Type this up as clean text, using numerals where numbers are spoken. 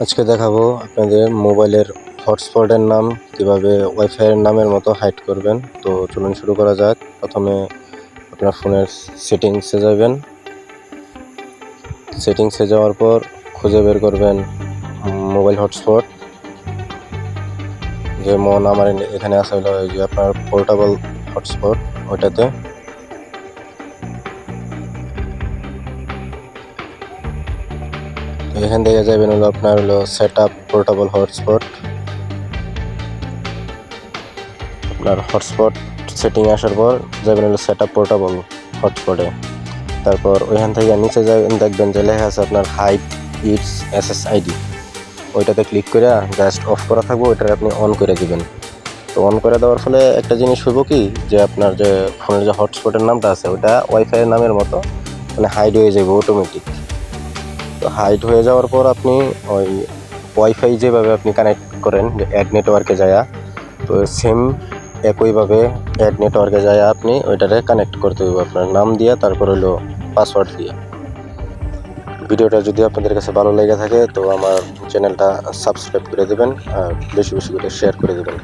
আজকে দেখাবো আপনাদের মোবাইলের হটস্পটের নাম কিভাবে ওয়াইফাইয়ের নামের মতো হাইড করবেন। তো চলুন শুরু করা যাক। প্রথমে আপনার ফোনের সেটিংসে যাবেন। সেটিংসে যাওয়ার পর খুঁজে বের করবেন মোবাইল হটস্পট। যেমন আমার এখানে আছে হলো এই যে আপনার পোর্টেবল হটস্পট, ওইটাতে এখান থেকে যাবেন হলো আপনার হলো সেট আপ পোর্টেবল হটস্পট। আপনার হটস্পট সেটিং আসার পর যাবেন হলো সেট আপ পোর্টেবল হটস্পটে। তারপর ওইখান থেকে নিচে যাবেন, দেখবেন যে লেখা আছে আপনার হাইড ইটস SSID। ওইটাতে ক্লিক করে জাস্ট অফ করা থাকবে, ওইটাকে আপনি অন করে দিবেন। তো অন করে দেওয়ার ফলে একটা জিনিস হইব কি, যে আপনার যে ফোনের যে হটস্পটের নামটা আছে ওইটা ওয়াইফাইয়ের নামের মতো মানে হাইড হয়ে যাবে অটোমেটিক। তো হাইড হয়ে যাওয়ার পর আপনি ওই ওয়াইফাই যেভাবে আপনি কানেক্ট করেন যে অ্যাড নেটওয়ার্কে যায়, তো সেম একইভাবে অ্যাড নেটওয়ার্কে যায় আপনি ওইটারে কানেক্ট করতে হবে আপনার নাম দিয়ে, তারপর হলো পাসওয়ার্ড দিয়ে। ভিডিওটা যদি আপনাদের কাছে ভালো লেগে থাকে তো আমার চ্যানেলটা সাবস্ক্রাইব করে দেবেন আর বেশি বেশি করে শেয়ার করে দেবেন।